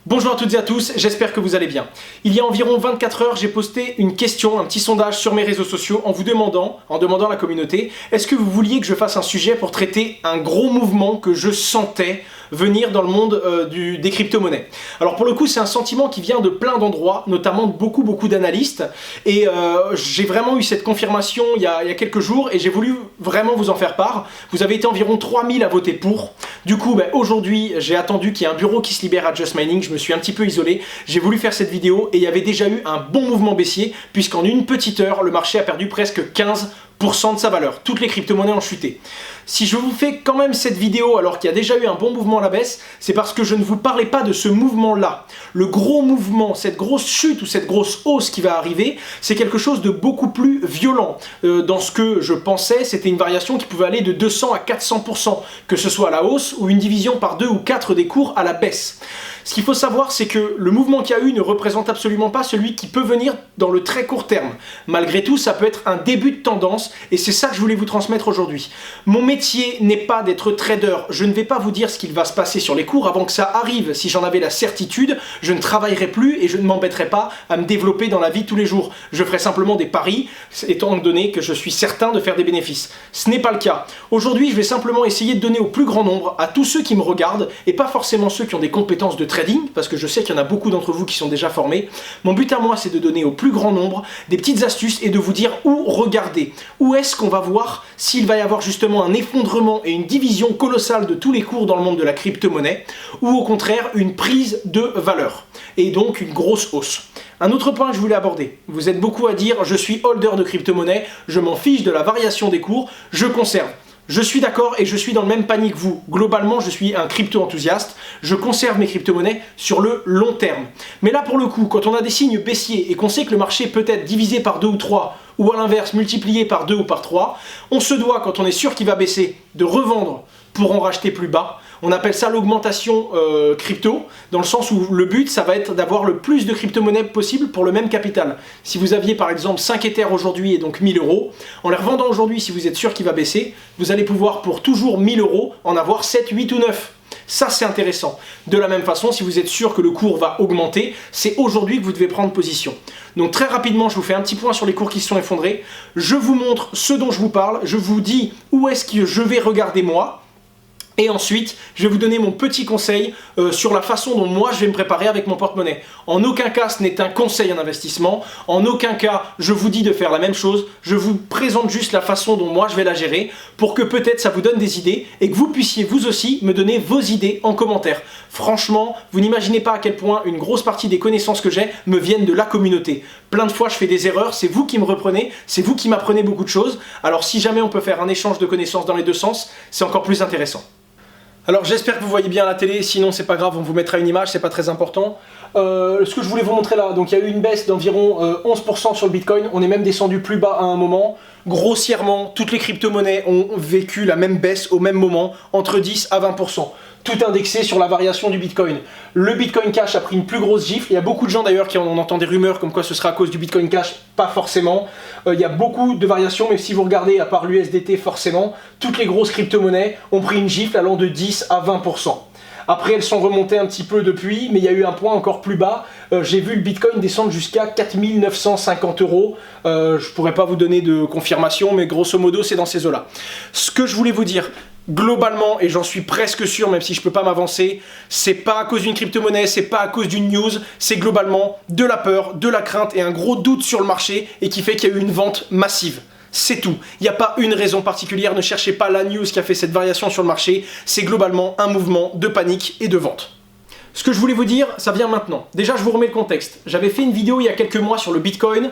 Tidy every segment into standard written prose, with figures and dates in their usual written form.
Bonjour à toutes et à tous, j'espère que vous allez bien. Il y a environ 24 heures, j'ai posté une question, un petit sondage sur mes réseaux sociaux en demandant à la communauté, est-ce que vous vouliez que je fasse un sujet pour traiter un gros mouvement que je sentais venir dans le monde des crypto-monnaies. Alors pour le coup, c'est un sentiment qui vient de plein d'endroits, notamment de beaucoup d'analystes, et j'ai vraiment eu cette confirmation il y a quelques jours, et j'ai voulu vraiment vous en faire part. Vous avez été environ 3000 à voter pour. Du coup, aujourd'hui, j'ai attendu qu'il y ait un bureau qui se libère à Just Mining, je me suis un petit peu isolé, j'ai voulu faire cette vidéo, et il y avait déjà eu un bon mouvement baissier, puisqu'en une petite heure, le marché a perdu presque 15% de sa valeur. Toutes les crypto-monnaies ont chuté. Si je vous fais quand même cette vidéo alors qu'il y a déjà eu un bon mouvement à la baisse, c'est parce que je ne vous parlais pas de ce mouvement-là. Le gros mouvement, cette grosse chute ou cette grosse hausse qui va arriver, c'est quelque chose de beaucoup plus violent. Dans ce que je pensais, c'était une variation qui pouvait aller de 200 à 400%, que ce soit à la hausse ou une division par 2 ou 4 des cours à la baisse. Ce qu'il faut savoir, c'est que le mouvement qu'il y a eu ne représente absolument pas celui qui peut venir dans le très court terme. Malgré tout, ça peut être un début de tendance et c'est ça que je voulais vous transmettre aujourd'hui. Mon métier n'est pas d'être trader. Je ne vais pas vous dire ce qu'il va se passer sur les cours avant que ça arrive. Si j'en avais la certitude, je ne travaillerais plus et je ne m'embêterais pas à me développer dans la vie de tous les jours. Je ferais simplement des paris, étant donné que je suis certain de faire des bénéfices. Ce n'est pas le cas. Aujourd'hui, je vais simplement essayer de donner au plus grand nombre, à tous ceux qui me regardent, et pas forcément ceux qui ont des compétences de trading, parce que je sais qu'il y en a beaucoup d'entre vous qui sont déjà formés. Mon but à moi, c'est de donner au plus grand nombre des petites astuces et de vous dire où regarder. Où est-ce qu'on va voir s'il va y avoir justement un effondrement et une division colossale de tous les cours dans le monde de la crypto-monnaie, ou au contraire une prise de valeur, et donc une grosse hausse. Un autre point que je voulais aborder, vous êtes beaucoup à dire je suis holder de crypto-monnaie, je m'en fiche de la variation des cours, je conserve. Je suis d'accord et je suis dans le même panier que vous. Globalement, je suis un crypto-enthousiaste. Je conserve mes crypto-monnaies sur le long terme. Mais là, pour le coup, quand on a des signes baissiers et qu'on sait que le marché peut être divisé par 2 ou 3, ou à l'inverse, multiplié par 2 ou par 3, on se doit, quand on est sûr qu'il va baisser, de revendre pour en racheter plus bas. On appelle ça l'augmentation crypto, dans le sens où le but, ça va être d'avoir le plus de crypto-monnaies possible pour le même capital. Si vous aviez par exemple 5 Ethers aujourd'hui et donc 1000 euros, en les revendant aujourd'hui, si vous êtes sûr qu'il va baisser, vous allez pouvoir pour toujours 1000 euros en avoir 7, 8 ou 9. Ça, c'est intéressant. De la même façon, si vous êtes sûr que le cours va augmenter, c'est aujourd'hui que vous devez prendre position. Donc très rapidement, je vous fais un petit point sur les cours qui se sont effondrés. Je vous montre ce dont je vous parle. Je vous dis où est-ce que je vais regarder moi. Et ensuite, je vais vous donner mon petit conseil sur la façon dont moi je vais me préparer avec mon porte-monnaie. En aucun cas, ce n'est un conseil en investissement. En aucun cas, je vous dis de faire la même chose. Je vous présente juste la façon dont moi je vais la gérer pour que peut-être ça vous donne des idées et que vous puissiez vous aussi me donner vos idées en commentaire. Franchement, vous n'imaginez pas à quel point une grosse partie des connaissances que j'ai me viennent de la communauté. Plein de fois, je fais des erreurs. C'est vous qui me reprenez. C'est vous qui m'apprenez beaucoup de choses. Alors si jamais on peut faire un échange de connaissances dans les deux sens, c'est encore plus intéressant. Alors j'espère que vous voyez bien la télé, sinon c'est pas grave, on vous mettra une image, c'est pas très important. Ce que je voulais vous montrer là, donc il y a eu une baisse d'environ 11% sur le Bitcoin, on est même descendu plus bas à un moment. Grossièrement, toutes les crypto-monnaies ont vécu la même baisse au même moment, entre 10 à 20%. Tout indexé sur la variation du Bitcoin. Le Bitcoin Cash a pris une plus grosse gifle. Il y a beaucoup de gens d'ailleurs qui en entendent des rumeurs comme quoi ce sera à cause du Bitcoin Cash. Pas forcément. Il y a beaucoup de variations, mais si vous regardez, à part l'USDT forcément, toutes les grosses crypto-monnaies ont pris une gifle allant de 10 à 20%. Après, elles sont remontées un petit peu depuis, mais il y a eu un point encore plus bas. J'ai vu le Bitcoin descendre jusqu'à 4950 euros. Je pourrais pas vous donner de confirmation, mais grosso modo, c'est dans ces eaux-là. Ce que je voulais vous dire, globalement, et j'en suis presque sûr, même si je peux pas m'avancer, c'est pas à cause d'une crypto-monnaie, c'est pas à cause d'une news, c'est globalement de la peur, de la crainte et un gros doute sur le marché et qui fait qu'il y a eu une vente massive. C'est tout. Il n'y a pas une raison particulière, ne cherchez pas la news qui a fait cette variation sur le marché, c'est globalement un mouvement de panique et de vente. Ce que je voulais vous dire, ça vient maintenant. Déjà, je vous remets le contexte. J'avais fait une vidéo il y a quelques mois sur le Bitcoin.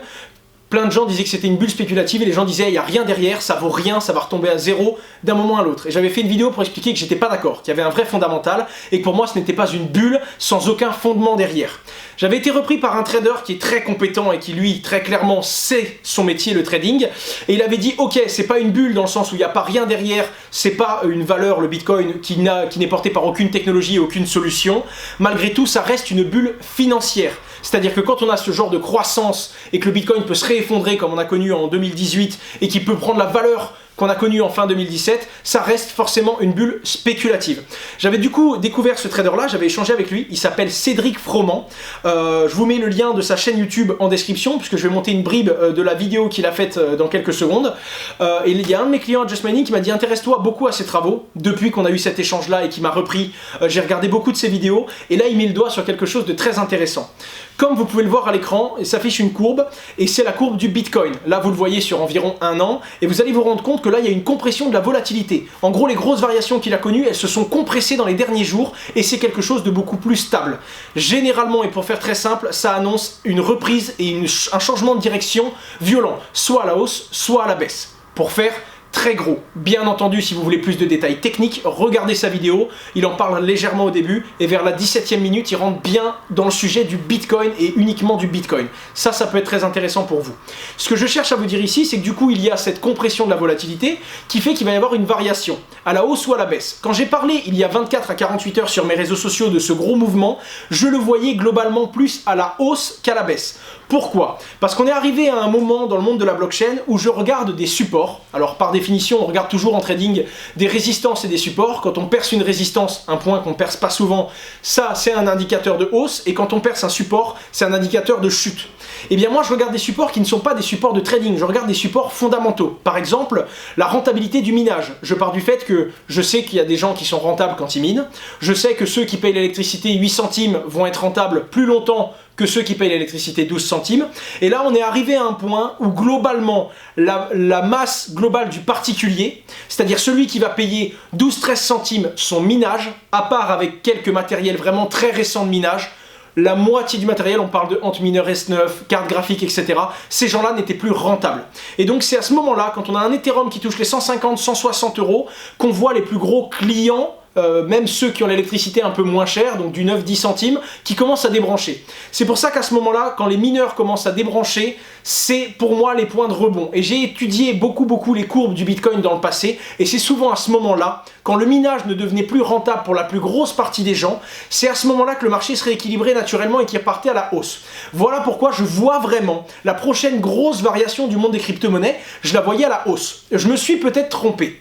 Plein de gens disaient que c'était une bulle spéculative et les gens disaient il n'y a rien derrière, ça vaut rien, ça va retomber à zéro d'un moment à l'autre. Et j'avais fait une vidéo pour expliquer que j'étais pas d'accord, qu'il y avait un vrai fondamental et que pour moi ce n'était pas une bulle sans aucun fondement derrière. J'avais été repris par un trader qui est très compétent et qui lui très clairement sait son métier, le trading, et il avait dit ok, c'est pas une bulle dans le sens où il n'y a pas rien derrière, c'est pas une valeur le Bitcoin qui n'est porté par aucune technologie et aucune solution, malgré tout ça reste une bulle financière. C'est-à-dire que quand on a ce genre de croissance et que le Bitcoin peut se réeffondrer comme on a connu en 2018 et qui peut prendre la valeur qu'on a connu en fin 2017, ça reste forcément une bulle spéculative. J'avais du coup découvert ce trader-là, j'avais échangé avec lui, il s'appelle Cédric Froment. Je vous mets le lien de sa chaîne YouTube en description, puisque je vais monter une bribe de la vidéo qu'il a faite dans quelques secondes. Et il y a un de mes clients à Just Mining qui m'a dit intéresse-toi beaucoup à ses travaux, depuis qu'on a eu cet échange-là et qui m'a repris. J'ai regardé beaucoup de ses vidéos, et là il met le doigt sur quelque chose de très intéressant. Comme vous pouvez le voir à l'écran, il s'affiche une courbe, et c'est la courbe du Bitcoin. Là, vous le voyez sur environ un an, et vous allez vous rendre compte que là, il y a une compression de la volatilité. En gros, les grosses variations qu'il a connues, elles se sont compressées dans les derniers jours, et c'est quelque chose de beaucoup plus stable. Généralement, et pour faire très simple, ça annonce une reprise et un changement de direction violent, soit à la hausse, soit à la baisse. Pour faire très gros. Bien entendu, si vous voulez plus de détails techniques, regardez sa vidéo, il en parle légèrement au début, et vers la 17e minute, il rentre bien dans le sujet du Bitcoin et uniquement du Bitcoin. Ça peut être très intéressant pour vous. Ce que je cherche à vous dire ici, c'est que du coup, il y a cette compression de la volatilité qui fait qu'il va y avoir une variation, à la hausse ou à la baisse. Quand j'ai parlé il y a 24 à 48 heures sur mes réseaux sociaux de ce gros mouvement, je le voyais globalement plus à la hausse qu'à la baisse. Pourquoi? Parce qu'on est arrivé à un moment dans le monde de la blockchain où je regarde des supports. Alors par définition, on regarde toujours en trading des résistances et des supports. Quand on perce une résistance, un point qu'on perce pas souvent, ça c'est un indicateur de hausse. Et quand on perce un support, c'est un indicateur de chute. Et bien moi je regarde des supports qui ne sont pas des supports de trading, je regarde des supports fondamentaux. Par exemple, la rentabilité du minage. Je pars du fait que je sais qu'il y a des gens qui sont rentables quand ils minent. Je sais que ceux qui payent l'électricité 8 centimes vont être rentables plus longtemps que ceux qui payent l'électricité 12 centimes. Et là, on est arrivé à un point où globalement, la masse globale du particulier, c'est-à-dire celui qui va payer 12-13 centimes son minage, à part avec quelques matériels vraiment très récents de minage, la moitié du matériel, on parle de Antminer S9, cartes graphiques, etc. Ces gens-là n'étaient plus rentables. Et donc c'est à ce moment-là, quand on a un Ethereum qui touche les 150-160 euros, qu'on voit les plus gros clients, même ceux qui ont l'électricité un peu moins chère, donc du 9-10 centimes, qui commencent à débrancher. C'est pour ça qu'à ce moment-là, quand les mineurs commencent à débrancher, c'est pour moi les points de rebond. Et j'ai étudié beaucoup les courbes du Bitcoin dans le passé, et c'est souvent à ce moment-là, quand le minage ne devenait plus rentable pour la plus grosse partie des gens, c'est à ce moment-là que le marché se rééquilibrait naturellement et qu'il repartait à la hausse. Voilà pourquoi je vois vraiment la prochaine grosse variation du monde des crypto-monnaies, je la voyais à la hausse. Je me suis peut-être trompé.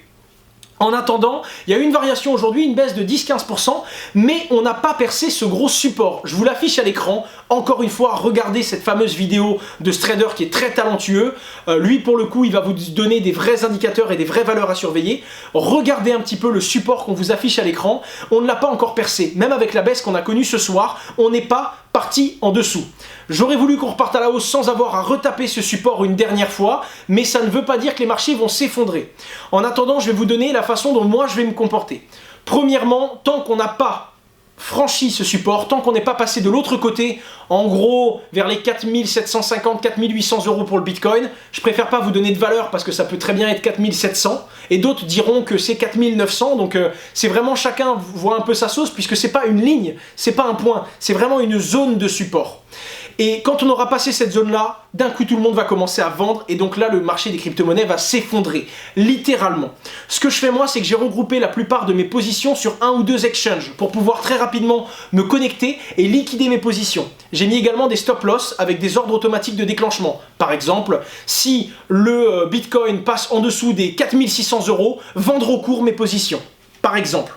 En attendant, il y a eu une variation aujourd'hui, une baisse de 10-15%, mais on n'a pas percé ce gros support. Je vous l'affiche à l'écran. Encore une fois, regardez cette fameuse vidéo de ce trader qui est très talentueux. Lui, pour le coup, il va vous donner des vrais indicateurs et des vraies valeurs à surveiller. Regardez un petit peu le support qu'on vous affiche à l'écran. On ne l'a pas encore percé. Même avec la baisse qu'on a connue ce soir, on n'est pas parti en dessous. J'aurais voulu qu'on reparte à la hausse sans avoir à retaper ce support une dernière fois, mais ça ne veut pas dire que les marchés vont s'effondrer. En attendant, je vais vous donner la façon dont moi je vais me comporter. Premièrement, tant qu'on n'a pas franchi ce support, tant qu'on n'est pas passé de l'autre côté, en gros vers les 4750, 4800 euros pour le Bitcoin, je préfère pas vous donner de valeur parce que ça peut très bien être 4700 et d'autres diront que c'est 4900, donc c'est vraiment chacun voit un peu sa sauce puisque c'est pas une ligne, c'est pas un point, c'est vraiment une zone de support. Et quand on aura passé cette zone-là, d'un coup tout le monde va commencer à vendre et donc là le marché des crypto-monnaies va s'effondrer, littéralement. Ce que je fais moi, c'est que j'ai regroupé la plupart de mes positions sur un ou deux exchanges pour pouvoir très rapidement me connecter et liquider mes positions. J'ai mis également des stop-loss avec des ordres automatiques de déclenchement. Par exemple, si le Bitcoin passe en dessous des 4600 euros, vendre au cours mes positions. Par exemple.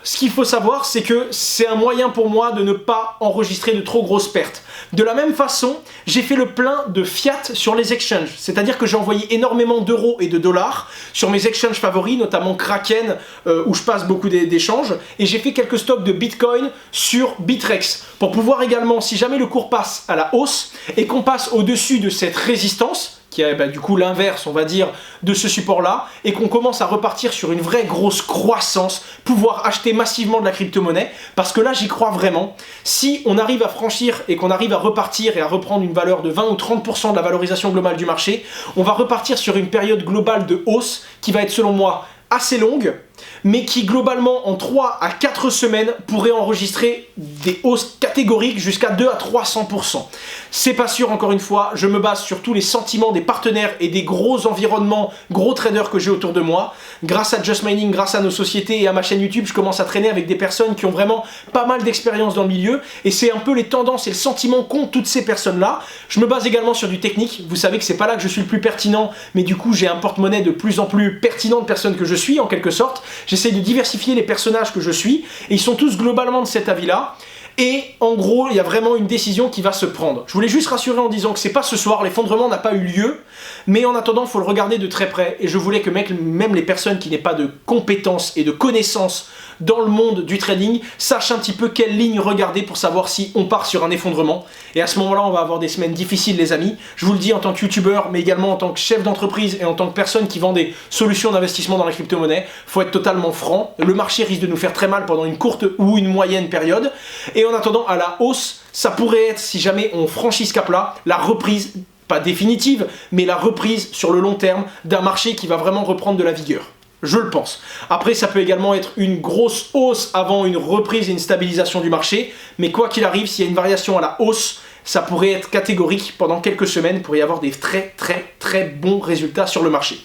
Ce qu'il faut savoir, c'est que c'est un moyen pour moi de ne pas enregistrer de trop grosses pertes. De la même façon, j'ai fait le plein de fiat sur les exchanges, c'est-à-dire que j'ai envoyé énormément d'euros et de dollars sur mes exchanges favoris, notamment Kraken, où je passe beaucoup d'échanges, et j'ai fait quelques stocks de Bitcoin sur Bitrex, pour pouvoir également, si jamais le cours passe à la hausse, et qu'on passe au-dessus de cette résistance, qui est du coup l'inverse, on va dire, de ce support-là, et qu'on commence à repartir sur une vraie grosse croissance, pouvoir acheter massivement de la crypto-monnaie, parce que là, j'y crois vraiment. Si on arrive à franchir et qu'on arrive à repartir et à reprendre une valeur de 20 ou 30% de la valorisation globale du marché, on va repartir sur une période globale de hausse qui va être, selon moi, assez longue, mais qui globalement en 3 à 4 semaines pourrait enregistrer des hausses catégoriques jusqu'à 2 à 300%. C'est pas sûr, encore une fois, je me base sur tous les sentiments des partenaires et des gros environnements, gros traders que j'ai autour de moi. Grâce à Just Mining, grâce à nos sociétés et à ma chaîne YouTube, je commence à traîner avec des personnes qui ont vraiment pas mal d'expérience dans le milieu, et c'est un peu les tendances et le sentiment qu'ont toutes ces personnes-là. Je me base également sur du technique, vous savez que c'est pas là que je suis le plus pertinent, mais du coup j'ai un porte-monnaie de plus en plus pertinent de personnes que je suis, en quelque sorte. J'essaie de diversifier les personnages que je suis, et ils sont tous globalement de cet avis-là. Et en gros, il y a vraiment une décision qui va se prendre. Je voulais juste rassurer en disant que c'est pas ce soir, l'effondrement n'a pas eu lieu, mais en attendant, il faut le regarder de très près. Et je voulais que même les personnes qui n'aient pas de compétences et de connaissances dans le monde du trading sachent un petit peu quelle ligne regarder pour savoir si on part sur un effondrement. Et à ce moment-là, on va avoir des semaines difficiles, les amis. Je vous le dis en tant que youtubeur, mais également en tant que chef d'entreprise et en tant que personne qui vend des solutions d'investissement dans la crypto-monnaie. Faut être totalement franc. Le marché risque de nous faire très mal pendant une courte ou une moyenne période. Et en attendant, à la hausse, ça pourrait être, si jamais on franchit ce cap-là, la reprise, pas définitive, mais la reprise sur le long terme d'un marché qui va vraiment reprendre de la vigueur. Je le pense. Après, ça peut également être une grosse hausse avant une reprise et une stabilisation du marché, mais quoi qu'il arrive, s'il y a une variation à la hausse, ça pourrait être catégorique pendant quelques semaines pour y avoir des très bons résultats sur le marché.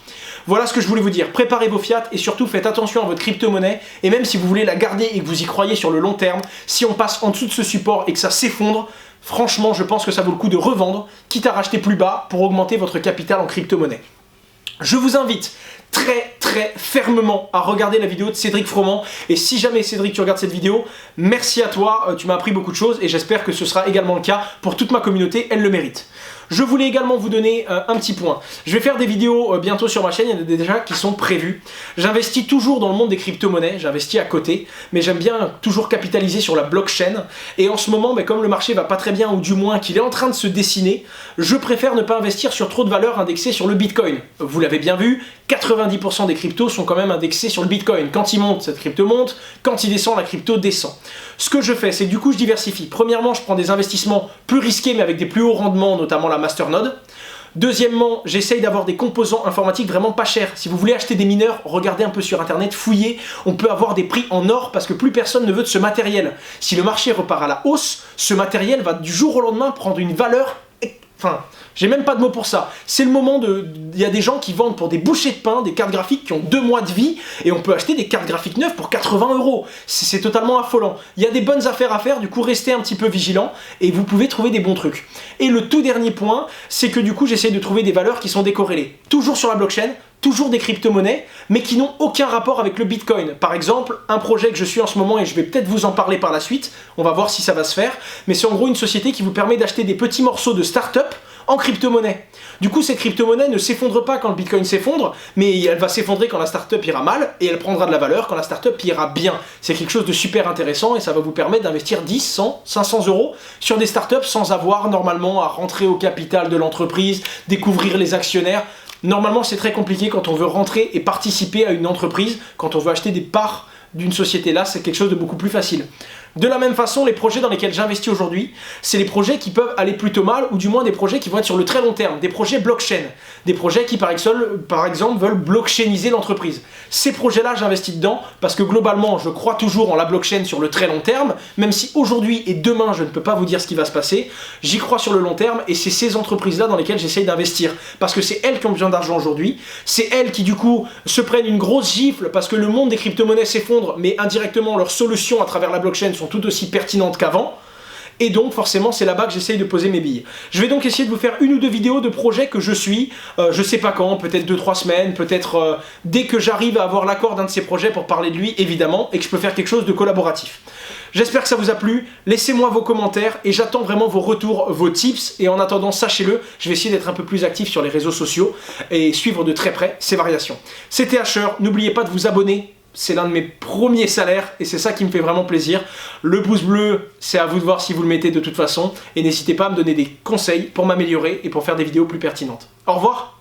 Voilà ce que je voulais vous dire. Préparez vos fiat et surtout faites attention à votre crypto-monnaie, et même si vous voulez la garder et que vous y croyez sur le long terme, si on passe en dessous de ce support et que ça s'effondre, franchement, je pense que ça vaut le coup de revendre, quitte à racheter plus bas pour augmenter votre capital en crypto-monnaie. Je vous invite très fermement à regarder la vidéo de Cédric Froment, et si jamais Cédric tu regardes cette vidéo, merci à toi, tu m'as appris beaucoup de choses et j'espère que ce sera également le cas pour toute ma communauté, elle le mérite. Je voulais également vous donner un petit point. Je vais faire des vidéos bientôt sur ma chaîne, il y en a déjà qui sont prévues. J'investis toujours dans le monde des crypto-monnaies, j'investis à côté, mais j'aime bien toujours capitaliser sur la blockchain. Et en ce moment, comme le marché va pas très bien, ou du moins qu'il est en train de se dessiner, je préfère ne pas investir sur trop de valeurs indexées sur le Bitcoin. Vous l'avez bien vu, 90% des cryptos sont quand même indexés sur le Bitcoin. Quand il monte, cette crypto monte, quand il descend, la crypto descend. Ce que je fais, c'est que du coup je diversifie. Premièrement, je prends des investissements plus risqués mais avec des plus hauts rendements, notamment la Masternode. Deuxièmement, j'essaye d'avoir des composants informatiques vraiment pas chers. Si vous voulez acheter des mineurs, regardez un peu sur internet, fouillez. On peut avoir des prix en or parce que plus personne ne veut de ce matériel. Si le marché repart à la hausse, ce matériel va du jour au lendemain prendre une valeur... Enfin, j'ai même pas de mots pour ça. C'est le moment de... Il y a des gens qui vendent pour des bouchées de pain des cartes graphiques qui ont 2 mois de vie, et on peut acheter des cartes graphiques neuves pour 80 €. C'est totalement affolant. Il y a des bonnes affaires à faire, du coup restez un petit peu vigilant et vous pouvez trouver des bons trucs. Et le tout dernier point, c'est que du coup j'essaye de trouver des valeurs qui sont décorrélées. Toujours sur la blockchain, toujours des crypto-monnaies, mais qui n'ont aucun rapport avec le Bitcoin. Par exemple, un projet que je suis en ce moment, et je vais peut-être vous en parler par la suite, on va voir si ça va se faire, mais c'est en gros une société qui vous permet d'acheter des petits morceaux de start-up en crypto-monnaie. Du coup, cette crypto-monnaie ne s'effondre pas quand le Bitcoin s'effondre, mais elle va s'effondrer quand la start-up ira mal, et elle prendra de la valeur quand la start-up ira bien. C'est quelque chose de super intéressant, et ça va vous permettre d'investir 10, 100, 500 € sur des start-up sans avoir normalement à rentrer au capital de l'entreprise, découvrir les actionnaires. Normalement, c'est très compliqué quand on veut rentrer et participer à une entreprise, quand on veut acheter des parts d'une société. Là, c'est quelque chose de beaucoup plus facile. De la même façon, les projets dans lesquels j'investis aujourd'hui, c'est les projets qui peuvent aller plutôt mal, ou du moins des projets qui vont être sur le très long terme, des projets blockchain, des projets qui par exemple veulent blockchainiser l'entreprise. Ces projets-là, j'investis dedans parce que globalement, je crois toujours en la blockchain sur le très long terme, même si aujourd'hui et demain, je ne peux pas vous dire ce qui va se passer, j'y crois sur le long terme, et c'est ces entreprises-là dans lesquelles j'essaye d'investir, parce que c'est elles qui ont besoin d'argent aujourd'hui, c'est elles qui du coup se prennent une grosse gifle parce que le monde des crypto-monnaies s'effondre, mais indirectement leurs solutions à travers la blockchain sont tout aussi pertinentes qu'avant, et donc forcément c'est là-bas que j'essaye de poser mes billes. Je vais donc essayer de vous faire 1 ou 2 vidéos de projets que je suis, je sais pas quand, peut-être 2-3 semaines, peut-être dès que j'arrive à avoir l'accord d'un de ces projets pour parler de lui évidemment, et que je peux faire quelque chose de collaboratif. J'espère que ça vous a plu, laissez-moi vos commentaires et j'attends vraiment vos retours, vos tips, et en attendant sachez-le, je vais essayer d'être un peu plus actif sur les réseaux sociaux et suivre de très près ces variations. C'était Asher, n'oubliez pas de vous abonner. C'est l'un de mes premiers salaires et c'est ça qui me fait vraiment plaisir. Le pouce bleu, c'est à vous de voir si vous le mettez de toute façon. Et n'hésitez pas à me donner des conseils pour m'améliorer et pour faire des vidéos plus pertinentes. Au revoir!